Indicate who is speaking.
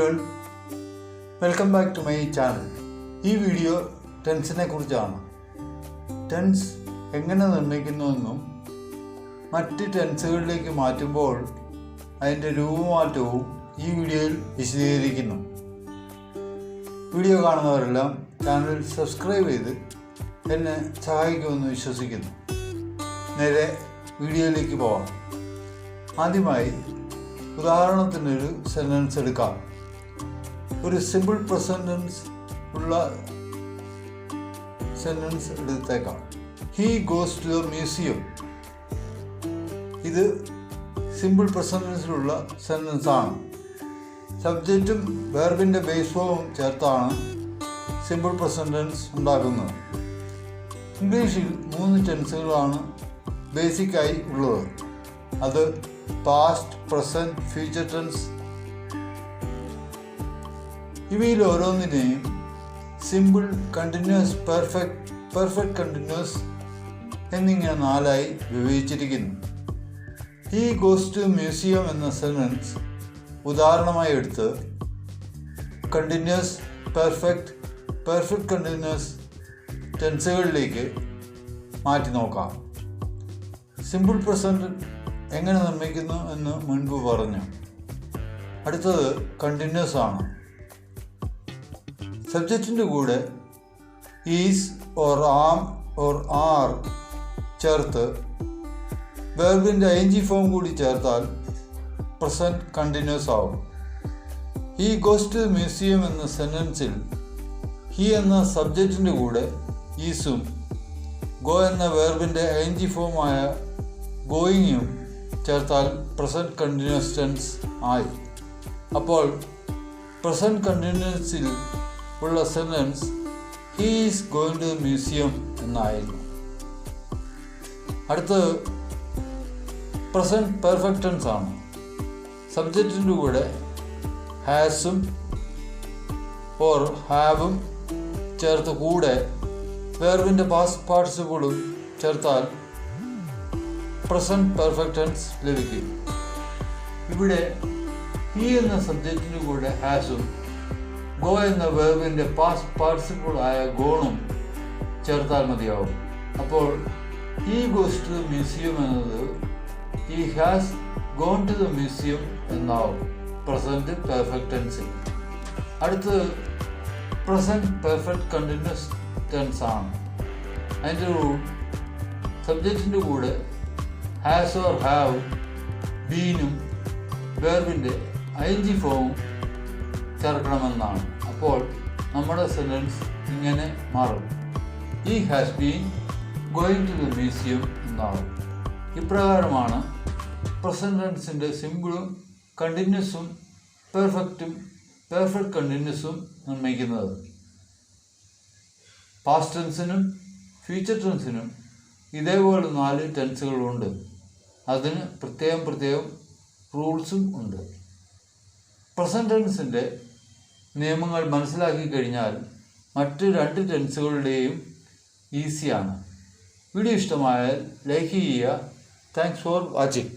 Speaker 1: Everyone, welcome back to my channel. ഈ video ടെൻസിനെ കുറിച്ചാണ്. ടെൻസ് എങ്ങനെ നിർണ്ണയിക്കുന്നുവെന്നും മറ്റ് ടെൻസുകളിലേക്ക് മാറ്റുമ്പോൾ അതിൻ്റെ രൂപമാറ്റവും ഈ വീഡിയോയിൽ വിശദീകരിക്കുന്നു. വീഡിയോ കാണുന്നവരെല്ലാം ചാനൽ സബ്സ്ക്രൈബ് ചെയ്ത് എന്നെ സഹായിക്കുമെന്ന് വിശ്വസിക്കുന്നു. നേരെ വീഡിയോയിലേക്ക് പോകാം. ആദ്യമായി ഉദാഹരണത്തിനൊരു സെൻറ്റൻസ് എടുക്കാം. ഒരു സിമ്പിൾ പ്രസൻറ്റ് ടെൻസ് ഉള്ള സെൻറ്റൻസ് എടുത്തേക്കാം. He goes to the museum. ഇത് സിമ്പിൾ പ്രസൻറ്റ് ടെൻസിലുള്ള സെൻറ്റൻസ് ആണ്. സബ്ജക്റ്റും വെർബിൻ്റെ ബേസ് ഫോമും ചേർത്താണ് സിമ്പിൾ പ്രസൻറ്റ് ടെൻസ് ഉണ്ടാക്കുന്നത്. ഇംഗ്ലീഷിൽ 3 ടെൻസുകളാണ് ബേസിക്കായി ഉള്ളത്. അത് പാസ്റ്റ്, പ്രസൻറ്റ്, ഫ്യൂച്ചർ ടെൻസ്. ഇവയിൽ ഓരോന്നിനെയും സിമ്പിൾ, കണ്ടിന്യൂസ്, പെർഫെക്റ്റ് കണ്ടിന്യൂസ് എന്നിങ്ങനെ 4 ആയി വിഭജിച്ചിരിക്കുന്നു. ഹീ ഗോസ് ടു മ്യൂസിയം എന്ന സെൻറ്റൻസ് ഉദാഹരണമായി എടുത്ത് കണ്ടിന്യൂസ്, പെർഫെക്റ്റ് കണ്ടിന്യൂസ് ടെൻസുകളിലേക്ക് മാറ്റി നോക്കാം. സിമ്പിൾ പ്രസൻറ്റ് എങ്ങനെ നിർമ്മിക്കുന്നു എന്ന് മുൻപ് പറഞ്ഞു. അടുത്തത് കണ്ടിന്യൂസ് ആണ്. സബ്ജക്റ്റിൻ്റെ കൂടെ is or am or are ചേർത്ത് വെർബിൻ്റെ ing ഫോം കൂടി ചേർത്താൽ പ്രസൻറ്റ് കണ്ടിന്യൂസ് ആവും. ഹീ ഗോസ് ടു മ്യൂസിയം എന്ന സെൻറ്റൻസിൽ ഹീ എന്ന സബ്ജക്റ്റിൻ്റെ കൂടെ ഈസും ഗോ എന്ന വെർബിൻ്റെ ing ഫോമായ ഗോയിങ്ങും ചേർത്താൽ പ്രസൻറ്റ് കണ്ടിന്യൂസ് ടെൻസ് ആയി. അപ്പോൾ പ്രസൻറ്റ് കണ്ടിന്യൂസിൽ ഉള്ള sentence he is going to museum എന്നായിരുന്നു. അടുത്തത് പ്രസൻറ്റ് പെർഫെക്റ്റ് ടെൻസ് ആണ്. സബ്ജക്റ്റിൻ്റെ കൂടെ ഹാസും ഓർ ഹാവും ചേർത്ത് കൂടെ വെർബിൻ്റെ പാസ്റ്റ് പാർട്ടിസിപ്പിളും ചേർത്താൽ പ്രസൻറ്റ് പെർഫെക്റ്റ് ടെൻസ് ലഭിക്കും. ഇവിടെ ഹീ എന്ന സബ്ജക്റ്റിൻ്റെ കൂടെ ഹാസും ഗോ എന്ന വെർബിൻ്റെ പാസ്റ്റ് പാർട്ടിസിപ്പിൾ ആയ ഗോണും ചേർത്താൽ മതിയാവും. അപ്പോൾ he goes to the museum എന്നത് he has gone to the museum എന്നാവും പ്രസൻറ്റ് പെർഫെക്റ്റ് ടെൻസിൽ. അടുത്തത് പ്രസൻറ്റ് പെർഫെക്റ്റ് കണ്ടിന്യൂസ് ടെൻസ് ആണ്. അതിൻ്റെ റൂൾ സബ്ജക്റ്റിൻ്റെ കൂടെ ഹാസ് ഓർ ഹാവ്, ബീനും വെർബിൻ്റെ ing ഫോമും ചേർക്കണമെന്നാണ്. അപ്പോൾ നമ്മുടെ സെൻറ്റൻസ് ഇങ്ങനെ മാറും. He has been going to the museum എന്നാവും. ഇപ്രകാരമാണ് പ്രസൻറ്റ് ടെൻസിൻ്റെ സിമ്പിളും കണ്ടിന്യൂസും പെർഫെക്റ്റ് കണ്ടിന്യൂസും നിർണ്ണയിക്കുന്നത്. പാസ്റ്റ് ടെൻസിനും ഫ്യൂച്ചർ ടെൻസിനും ഇതേപോലെ 4 ടെൻസുകളുണ്ട്. അതിന് പ്രത്യേകം റൂൾസും ഉണ്ട്. പ്രസൻറ്റ് ടെൻസിൻ്റെ നിയമങ്ങൾ മനസ്സിലാക്കി കഴിഞ്ഞാൽ മറ്റ് 2 ടെൻസുകളുടെയും ഈസിയാണ്. വീഡിയോ ഇഷ്ടമായാൽ ലൈക്ക് ചെയ്യുക. Thanks for watching.